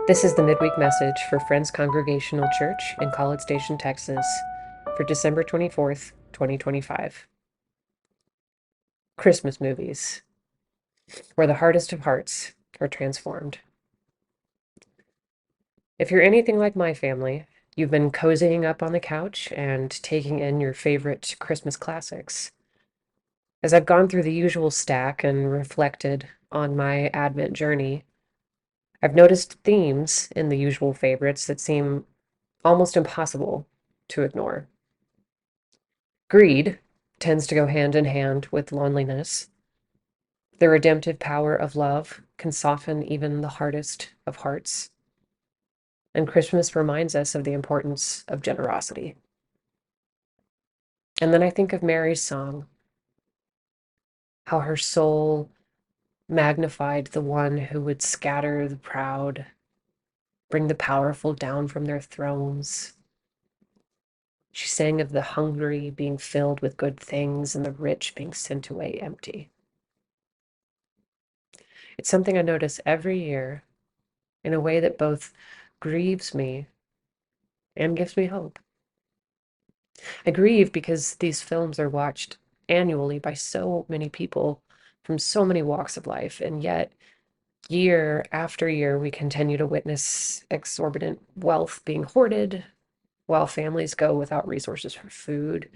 This is the Midweek Message for Friends Congregational Church in College Station, Texas, for December 24th, 2025. Christmas movies, where the hardest of hearts are transformed. If you're anything like my family, you've been cozying up on the couch and taking in your favorite Christmas classics. As I've gone through the usual stack and reflected on my Advent journey, I've noticed themes in the usual favorites that seem almost impossible to ignore. Greed tends to go hand in hand with loneliness. The redemptive power of love can soften even the hardest of hearts. And Christmas reminds us of the importance of generosity. And then I think of Mary's song, how her soul magnified the one who would scatter the proud, bring the powerful down from their thrones. She sang of the hungry being filled with good things and the rich being sent away empty. It's something I notice every year in a way that both grieves me and gives me hope. I grieve because these films are watched annually by so many people from so many walks of life, and yet year after year, we continue to witness exorbitant wealth being hoarded while families go without resources for food,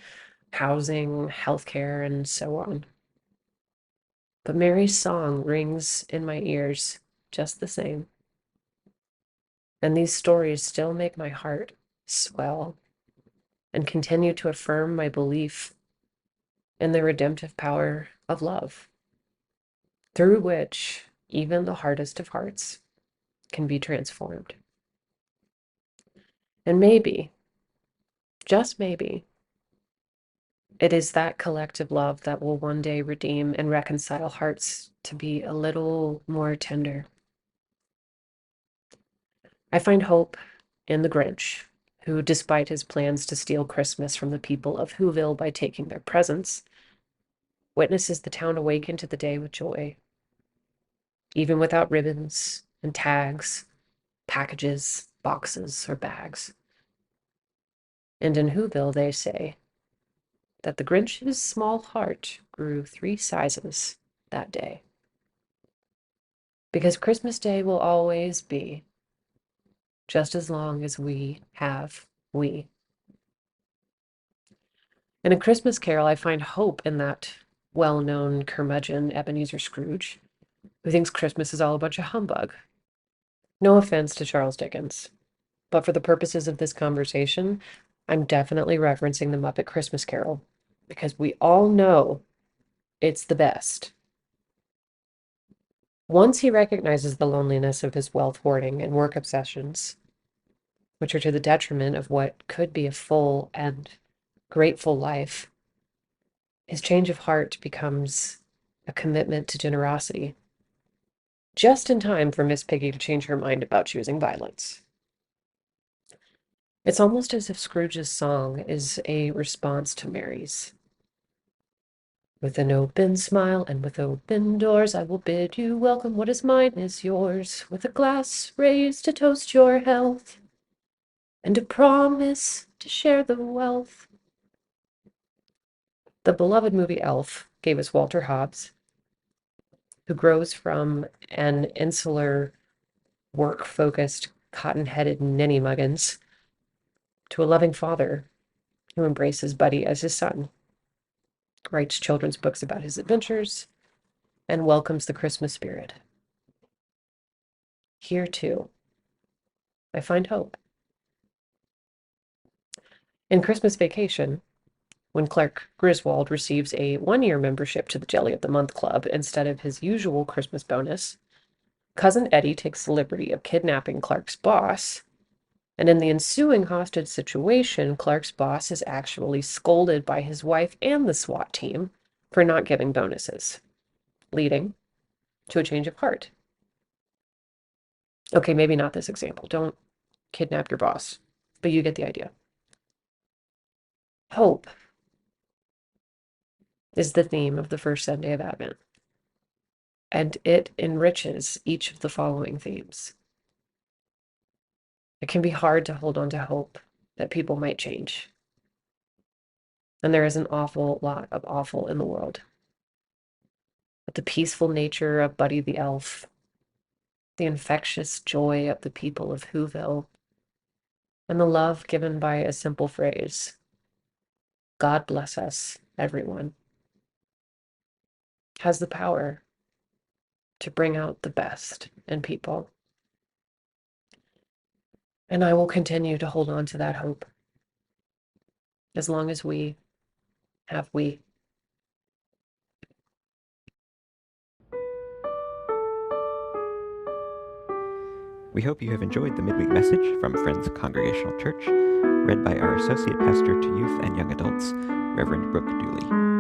housing, healthcare, and so on. But Mary's song rings in my ears just the same. And these stories still make my heart swell and continue to affirm my belief in the redemptive power of love, through which even the hardest of hearts can be transformed. And maybe, just maybe, it is that collective love that will one day redeem and reconcile hearts to be a little more tender. I find hope in the Grinch, who, despite his plans to steal Christmas from the people of Whoville by taking their presents, witnesses the town awaken to the day with joy, even without ribbons and tags, packages, boxes, or bags. And in Whoville, they say that the Grinch's small heart grew 3 sizes that day. Because Christmas Day will always be, just as long as we have we. In A Christmas Carol, I find hope in that well-known curmudgeon Ebenezer Scrooge, who thinks Christmas is all a bunch of humbug. No offense to Charles Dickens, but for the purposes of this conversation, I'm definitely referencing the Muppet Christmas Carol, because we all know it's the best. Once he recognizes the loneliness of his wealth hoarding and work obsessions, which are to the detriment of what could be a full and grateful life, his change of heart becomes a commitment to generosity, just in time for Miss Piggy to change her mind about choosing violence. It's almost as if Scrooge's song is a response to Mary's. With an open smile and with open doors, I will bid you welcome. What is mine is yours. With a glass raised to toast your health and a promise to share the wealth. The beloved movie Elf gave us Walter Hobbs, who grows from an insular, work-focused, cotton-headed ninny muggins to a loving father who embraces Buddy as his son, writes children's books about his adventures, and welcomes the Christmas spirit. Here, too, I find hope. In Christmas Vacation, when Clark Griswold receives a one-year membership to the Jelly of the Month Club instead of his usual Christmas bonus, Cousin Eddie takes the liberty of kidnapping Clark's boss, and in the ensuing hostage situation, Clark's boss is actually scolded by his wife and the SWAT team for not giving bonuses, leading to a change of heart. Okay, maybe not this example. Don't kidnap your boss, but you get the idea. Hope is the theme of the first Sunday of Advent, and it enriches each of the following themes. It can be hard to hold on to hope that people might change. And there is an awful lot of awful in the world. But the peaceful nature of Buddy the Elf, the infectious joy of the people of Whoville, and the love given by a simple phrase, God bless us, everyone, has the power to bring out the best in people. And I will continue to hold on to that hope as long as we have we. We hope you have enjoyed the Midweek Message from Friends Congregational Church, read by our Associate Pastor to Youth and Young Adults, Reverend Brooke Dooley.